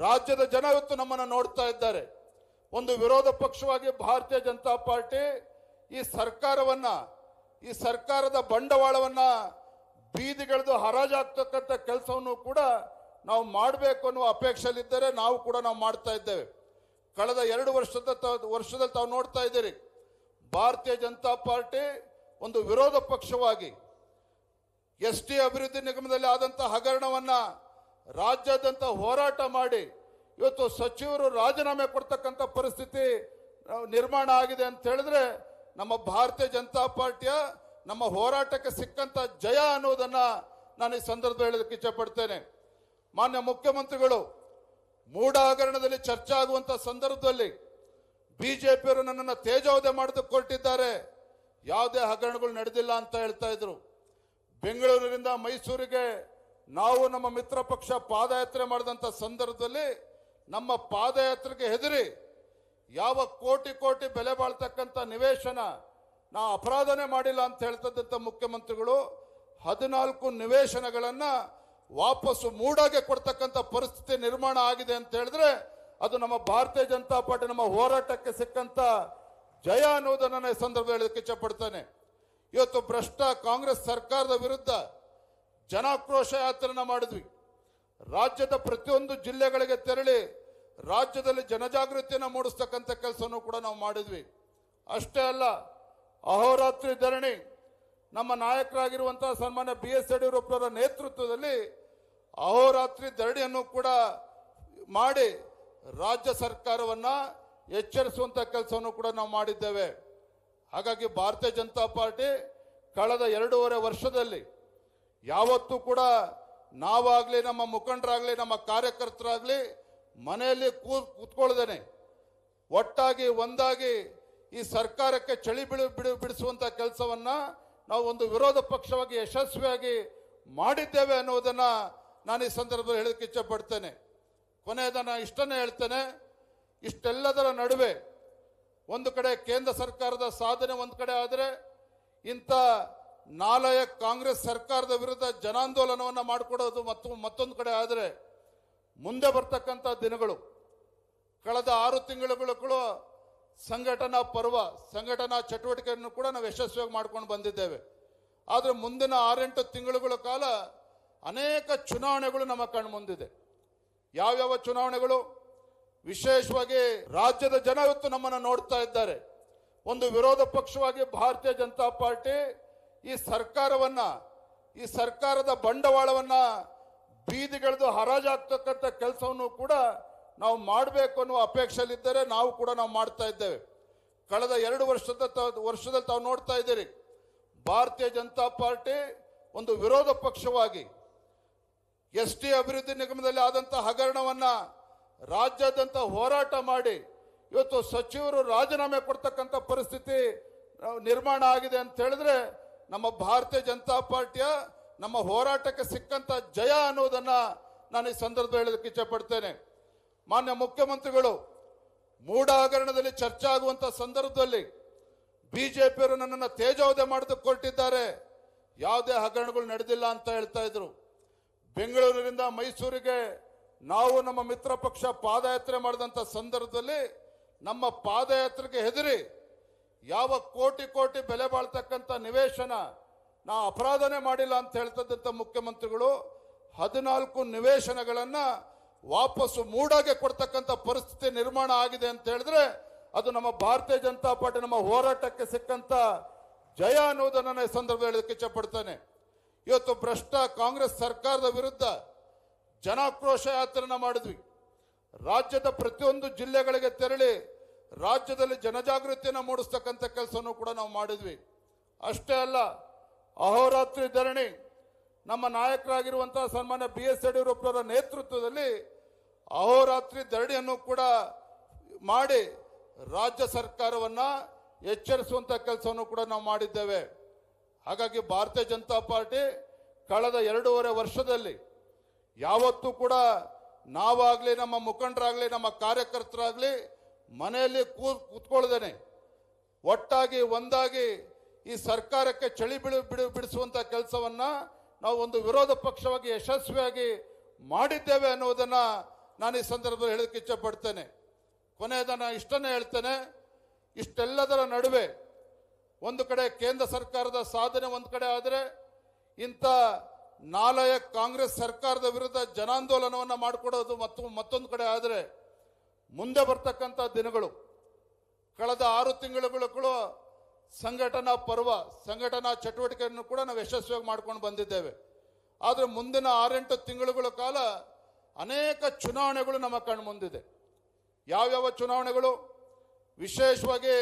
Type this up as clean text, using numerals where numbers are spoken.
ರಾಜ್ಯದ ಜನ ಇವತ್ತು ನಮ್ಮನ್ನು ನೋಡ್ತಾ ಇದ್ದಾರೆ. ಒಂದು ವಿರೋಧ ಪಕ್ಷವಾಗಿ ಭಾರತೀಯ ಜನತಾ ಪಾರ್ಟಿ ಈ ಸರ್ಕಾರದ ಬಂಡವಾಳವನ್ನ ಬೀದಿಗೆಳೆದು ಹರಾಜಾಗ್ತಕ್ಕಂಥ ಕೆಲಸವನ್ನು ಕೂಡ ನಾವು ಮಾಡಬೇಕು ಅನ್ನುವ ಅಪೇಕ್ಷೆಯಲ್ಲಿದ್ದರೆ ನಾವು ಮಾಡ್ತಾ ಇದ್ದೇವೆ. ಕಳೆದ 2 ವರ್ಷದಲ್ಲಿ ತಾವು ನೋಡ್ತಾ ಇದ್ದೀರಿ, ಭಾರತೀಯ ಜನತಾ ಪಾರ್ಟಿ ಒಂದು ವಿರೋಧ ಪಕ್ಷವಾಗಿ ST ಅಭಿವೃದ್ಧಿ ನಿಗಮದಲ್ಲಿ ಆದಂಥ ಹಗರಣವನ್ನ ರಾಜ್ಯಾದ್ಯಂತ ಹೋರಾಟ ಮಾಡಿ ಇವತ್ತು ಸಚಿವರು ರಾಜೀನಾಮೆ ಕೊಡ್ತಕ್ಕಂಥ ಪರಿಸ್ಥಿತಿ ನಿರ್ಮಾಣ ಆಗಿದೆ ಅಂತ ಹೇಳಿದ್ರೆ ನಮ್ಮ ಭಾರತೀಯ ಜನತಾ ಪಾರ್ಟಿಯ ನಮ್ಮ ಹೋರಾಟಕ್ಕೆ ಸಿಕ್ಕಂತ ಜಯ ಅನ್ನೋದನ್ನ ನಾನು ಈ ಸಂದರ್ಭದಲ್ಲಿ ಹೇಳೋದಕ್ಕೆ ಇಚ್ಛೆಪಡ್ತೇನೆ. ಮಾನ್ಯ ಮುಖ್ಯಮಂತ್ರಿಗಳು ಮೂಡ ಹಗರಣದಲ್ಲಿ ಚರ್ಚೆ ಆಗುವಂತ ಸಂದರ್ಭದಲ್ಲಿ ಬಿಜೆಪಿಯವರು ನನ್ನನ್ನು ತೇಜೋವಧೆ ಮಾಡೋದಕ್ಕೆ ಹೊರಟಿದ್ದಾರೆ, ಯಾವುದೇ ಹಗರಣಗಳು ನಡೆದಿಲ್ಲ ಅಂತ ಹೇಳ್ತಾ ಇದ್ರು. ಬೆಂಗಳೂರಿನಿಂದ ಮೈಸೂರಿಗೆ ನಾವು ನಮ್ಮ ಮಿತ್ರ ಪಕ್ಷ ಪಾದಯಾತ್ರೆ ಮಾಡಿದಂಥ ಸಂದರ್ಭದಲ್ಲಿ ನಮ್ಮ ಪಾದಯಾತ್ರೆಗೆ ಹೆದರಿ ಯಾವ ಕೋಟಿ ಬೆಲೆ ಬಾಳ್ತಕ್ಕಂಥ ನಿವೇಶನ ನಾ ಅಪರಾಧನೆ ಮಾಡಿಲ್ಲ ಅಂತ ಹೇಳ್ತಕ್ಕಂಥ ಮುಖ್ಯಮಂತ್ರಿಗಳು 14 ನಿವೇಶನಗಳನ್ನ ವಾಪಸ್ಸು ಮೂಡಾಗೆ ಕೊಡ್ತಕ್ಕಂಥ ಪರಿಸ್ಥಿತಿ ನಿರ್ಮಾಣ ಆಗಿದೆ ಅಂತ ಹೇಳಿದ್ರೆ ಅದು ನಮ್ಮ ಭಾರತೀಯ ಜನತಾ ಪಾರ್ಟಿ ನಮ್ಮ ಹೋರಾಟಕ್ಕೆ ಸಿಕ್ಕಂತ ಜಯ ಅನ್ನೋದನ್ನ ಈ ಸಂದರ್ಭದಲ್ಲಿ ಹೇಳೋದಕ್ಕೆ ಇಚ್ಛೆಪಡ್ತೇನೆ. ಇವತ್ತು ಭ್ರಷ್ಟ ಕಾಂಗ್ರೆಸ್ ಸರ್ಕಾರದ ವಿರುದ್ಧ ಜನಾಕ್ರೋಶ ಯಾತ್ರೆನ ಮಾಡಿದ್ವಿ. ರಾಜ್ಯದ ಪ್ರತಿಯೊಂದು ಜಿಲ್ಲೆಗಳಿಗೆ ತೆರಳಿ ರಾಜ್ಯದಲ್ಲಿ ಜನಜಾಗೃತಿಯನ್ನು ಮೂಡಿಸ್ತಕ್ಕಂಥ ಕೆಲಸವನ್ನು ಕೂಡ ನಾವು ಮಾಡಿದ್ವಿ. ಅಷ್ಟೇ ಅಲ್ಲ, ಅಹೋರಾತ್ರಿ ಧರಣಿ ನಮ್ಮ ನಾಯಕರಾಗಿರುವಂತಹ ಸನ್ಮಾನ್ಯ BS ಯಡಿಯೂರಪ್ಪರ ನೇತೃತ್ವದಲ್ಲಿ ಅಹೋರಾತ್ರಿ ಧರಣಿಯನ್ನು ಕೂಡ ಮಾಡಿ ರಾಜ್ಯ ಸರ್ಕಾರವನ್ನ ಎಚ್ಚರಿಸುವಂತ ಕೆಲಸವನ್ನು ಕೂಡ ನಾವು ಮಾಡಿದ್ದೇವೆ. ಹಾಗಾಗಿ ಭಾರತೀಯ ಜನತಾ ಪಾರ್ಟಿ ಕಳೆದ 2.5 ವರ್ಷದಲ್ಲಿ ಯಾವತ್ತೂ ಕೂಡ ನಾವಾಗ್ಲಿ ನಮ್ಮ ಮುಖಂಡರಾಗ್ಲಿ ನಮ್ಮ ಕಾರ್ಯಕರ್ತರಾಗ್ಲಿ ಮನೆಯಲ್ಲಿ ಕೂತ್ಕೊಳ್ಳದೇನೆ ಒಟ್ಟಾಗಿ ಒಂದಾಗಿ ಈ ಸರ್ಕಾರಕ್ಕೆ ಚಳಿ ಬಿಡಿಸುವಂತ ಕೆಲಸವನ್ನ ನಾವು ಒಂದು ವಿರೋಧ ಪಕ್ಷವಾಗಿ ಯಶಸ್ವಿಯಾಗಿ ಮಾಡಿದ್ದೇವೆ ಅನ್ನೋದನ್ನ ನಾನು ಈ ಸಂದರ್ಭದಲ್ಲಿ ಹೇಳೋದಕ್ಕೆ ಇಚ್ಛೆಪಡ್ತೇನೆ. ಕೊನೆಯದನ್ನ ಇಷ್ಟನ್ನೇ ಹೇಳ್ತೇನೆ, ಇಷ್ಟೆಲ್ಲದರ ನಡುವೆ ಒಂದು ಕಡೆ ಕೇಂದ್ರ ಸರ್ಕಾರದ ಸಾಧನೆ ಒಂದು ಕಡೆ ಆದರೆ ಇಂಥ ನಾಲಾಯಕ ಕಾಂಗ್ರೆಸ್ ಸರ್ಕಾರದ ವಿರುದ್ಧ ಜನಾಂದೋಲನವನ್ನು ಮಾಡಿಕೊಡೋದು ಮತ್ತೊಂದು ಕಡೆ ಆದರೆ ಮುಂದೆ ಬರ್ತಕ್ಕಂಥ ದಿನಗಳು ಕಳೆದ 6 ತಿಂಗಳುಗಳು ಸಂಘಟನಾ ಚಟುವಟಿಕೆಯನ್ನು ಕೂಡ ನಾವು ಯಶಸ್ವಿಯಾಗಿ ಮಾಡ್ಕೊಂಡು ಬಂದಿದ್ದೇವೆ. ಆದರೆ ಮುಂದಿನ 6-8 ತಿಂಗಳುಗಳ ಕಾಲ ಅನೇಕ ಚುನಾವಣೆಗಳು ನಮ್ಮ ಕಣ್ಮುಂದಿದೆ. ಯಾವ್ಯಾವ ಚುನಾವಣೆಗಳು? ವಿಶೇಷವಾಗಿ ರಾಜ್ಯದ ಜನ ಇವತ್ತು ನಮ್ಮನ್ನು ನೋಡ್ತಾ ಇದ್ದಾರೆ. ಒಂದು ವಿರೋಧ ಪಕ್ಷವಾಗಿ ಭಾರತೀಯ ಜನತಾ ಪಾರ್ಟಿ ಈ ಸರ್ಕಾರದ ಬಂಡವಾಳವನ್ನ ಬೀದಿಗೆಳೆದು ಹರಾಜಾಗ್ತಕ್ಕಂಥ ಕೆಲಸವನ್ನು ಕೂಡ ನಾವು ಮಾಡಬೇಕು ಅನ್ನುವ ಅಪೇಕ್ಷೆಯಲ್ಲಿದ್ದರೆ ನಾವು ಮಾಡ್ತಾ ಇದ್ದೇವೆ. ಕಳೆದ 2 ವರ್ಷದಲ್ಲಿ ತಾವು ನೋಡ್ತಾ ಇದ್ದೀರಿ, ಭಾರತೀಯ ಜನತಾ ಪಾರ್ಟಿ ಒಂದು ವಿರೋಧ ಪಕ್ಷವಾಗಿ ST ಅಭಿವೃದ್ಧಿ ನಿಗಮದಲ್ಲಿ ಆದಂಥ ಹಗರಣವನ್ನ ರಾಜ್ಯಾದ್ಯಂತ ಹೋರಾಟ ಮಾಡಿ ಇವತ್ತು ಸಚಿವರು ರಾಜೀನಾಮೆ ಕೊಡ್ತಕ್ಕಂಥ ಪರಿಸ್ಥಿತಿ ನಿರ್ಮಾಣ ಆಗಿದೆ ಅಂತ ಹೇಳಿದ್ರೆ ನಮ್ಮ ಭಾರತೀಯ ಜನತಾ ಪಾರ್ಟಿಯ ನಮ್ಮ ಹೋರಾಟಕ್ಕೆ ಸಿಕ್ಕಂತ ಜಯ ಅನ್ನೋದನ್ನ ನಾನು ಈ ಸಂದರ್ಭದಲ್ಲಿ ಹೇಳೋದಕ್ಕೆ ಇಚ್ಛೆಪಡ್ತೇನೆ. ಮಾನ್ಯ ಮುಖ್ಯಮಂತ್ರಿಗಳು ಮೂಡ ಹಗರಣದಲ್ಲಿ ಚರ್ಚೆ ಆಗುವಂತ ಸಂದರ್ಭದಲ್ಲಿ ಬಿಜೆಪಿಯವರು ನನ್ನನ್ನು ತೇಜೋವಧೆ ಮಾಡೋದಕ್ಕೆ ಹೊರಟಿದ್ದಾರೆ, ಯಾವುದೇ ಹಗರಣಗಳು ನಡೆದಿಲ್ಲ ಅಂತ ಹೇಳ್ತಾ ಇದ್ರು. ಬೆಂಗಳೂರಿನಿಂದ ಮೈಸೂರಿಗೆ ನಾವು ನಮ್ಮ ಮಿತ್ರ ಪಕ್ಷ ಪಾದಯಾತ್ರೆ ಮಾಡಿದಂಥ ಸಂದರ್ಭದಲ್ಲಿ ನಮ್ಮ ಪಾದಯಾತ್ರೆಗೆ ಹೆದರಿ ಯಾವ ಕೋಟಿ ಬೆಲೆ ಬಾಳ್ತಕ್ಕಂಥ ನಿವೇಶನ ನಾ ಅಪರಾಧನೆ ಮಾಡಿಲ್ಲ ಅಂತ ಹೇಳ್ತಕ್ಕಂಥ ಮುಖ್ಯಮಂತ್ರಿಗಳು 14 ನಿವೇಶನಗಳನ್ನ ವಾಪಸ್ಸು ಮೂಡಾಗೆ ಕೊಡ್ತಕ್ಕಂಥ ಪರಿಸ್ಥಿತಿ ನಿರ್ಮಾಣ ಆಗಿದೆ ಅಂತ ಹೇಳಿದ್ರೆ ಅದು ನಮ್ಮ ಭಾರತೀಯ ಜನತಾ ಪಾರ್ಟಿ ನಮ್ಮ ಹೋರಾಟಕ್ಕೆ ಸಿಕ್ಕಂತ ಜಯ ಅನ್ನೋದನ್ನ ಈ ಸಂದರ್ಭದಲ್ಲಿ ಹೇಳೋದಕ್ಕೆ ಇಚ್ಛೆಪಡ್ತೇನೆ. ಇವತ್ತು ಭ್ರಷ್ಟ ಕಾಂಗ್ರೆಸ್ ಸರ್ಕಾರದ ವಿರುದ್ಧ ಜನಾಕ್ರೋಶ ಯಾತ್ರೆನ ಮಾಡಿದ್ವಿ. ರಾಜ್ಯದ ಪ್ರತಿಯೊಂದು ಜಿಲ್ಲೆಗಳಿಗೆ ತೆರಳಿ ರಾಜ್ಯದಲ್ಲಿ ಜನಜಾಗೃತಿಯನ್ನು ಮೂಡಿಸ್ತಕ್ಕಂಥ ಕೆಲಸವನ್ನು ಕೂಡ ನಾವು ಮಾಡಿದ್ವಿ. ಅಷ್ಟೇ ಅಲ್ಲ, ಅಹೋರಾತ್ರಿ ಧರಣಿ ನಮ್ಮ ನಾಯಕರಾಗಿರುವಂತಹ ಸನ್ಮಾನ್ಯ BS ಯಡಿಯೂರಪ್ಪರ ನೇತೃತ್ವದಲ್ಲಿ ಅಹೋರಾತ್ರಿ ಧರಣಿಯನ್ನು ಕೂಡ ಮಾಡಿ ರಾಜ್ಯ ಸರ್ಕಾರವನ್ನ ಎಚ್ಚರಿಸುವಂತ ಕೆಲಸವನ್ನು ಕೂಡ ನಾವು ಮಾಡಿದ್ದೇವೆ. ಹಾಗಾಗಿ ಭಾರತೀಯ ಜನತಾ ಪಾರ್ಟಿ ಕಳೆದ 2.5 ವರ್ಷದಲ್ಲಿ ಯಾವತ್ತೂ ಕೂಡ ನಾವಾಗ್ಲಿ ನಮ್ಮ ಮುಖಂಡರಾಗ್ಲಿ ನಮ್ಮ ಕಾರ್ಯಕರ್ತರಾಗ್ಲಿ ಮನೆಯಲ್ಲಿ ಕೂತ್ಕೊಳ್ಳದೇನೆ ಒಟ್ಟಾಗಿ ಒಂದಾಗಿ ಈ ಸರ್ಕಾರಕ್ಕೆ ಚಳಿ ಬಿಡಿಸುವಂತ ಕೆಲಸವನ್ನ ನಾವು ಒಂದು ವಿರೋಧ ಪಕ್ಷವಾಗಿ ಯಶಸ್ವಿಯಾಗಿ ಮಾಡಿದ್ದೇವೆ ಅನ್ನೋದನ್ನ ನಾನು ಈ ಸಂದರ್ಭದಲ್ಲಿ ಹೇಳಕ್ಕೆ ಇಚ್ಛಪಡ್ತೇನೆ. ಕೊನೆಯದ ನಾನು ಇಷ್ಟನ್ನೇ ಹೇಳ್ತೇನೆ, ಇಷ್ಟೆಲ್ಲದರ ನಡುವೆ ಒಂದು ಕಡೆ ಕೇಂದ್ರ ಸರ್ಕಾರದ ಸಾಧನೆ ಒಂದು ಕಡೆ ಆದರೆ, ಇಂಥ ನಾಲಾಯಕ್ ಕಾಂಗ್ರೆಸ್ ಸರ್ಕಾರದ ವಿರುದ್ಧ ಜನಾಂದೋಲನವನ್ನು ಮಾಡಿಕೊಡೋದು ಮತ್ತೊಂದು ಕಡೆ ಆದರೆ, ಮುಂದೆ ಬರ್ತಕ್ಕಂಥ ದಿನಗಳು ಕಳೆದ 6 ತಿಂಗಳುಗಳು ಸಂಘಟನಾ ಪರ್ವ, ಸಂಘಟನಾ ಚಟುವಟಿಕೆಯನ್ನು ಕೂಡ ನಾವು ಯಶಸ್ವಿಯಾಗಿ ಮಾಡ್ಕೊಂಡು ಬಂದಿದ್ದೇವೆ. ಆದರೆ ಮುಂದಿನ 6-8 ತಿಂಗಳುಗಳ ಕಾಲ ಅನೇಕ ಚುನಾವಣೆಗಳು ನಮ್ಮ ಕಣ್ಮುಂದಿದೆ. ಯಾವ್ಯಾವ ಚುನಾವಣೆಗಳು? ವಿಶೇಷವಾಗಿ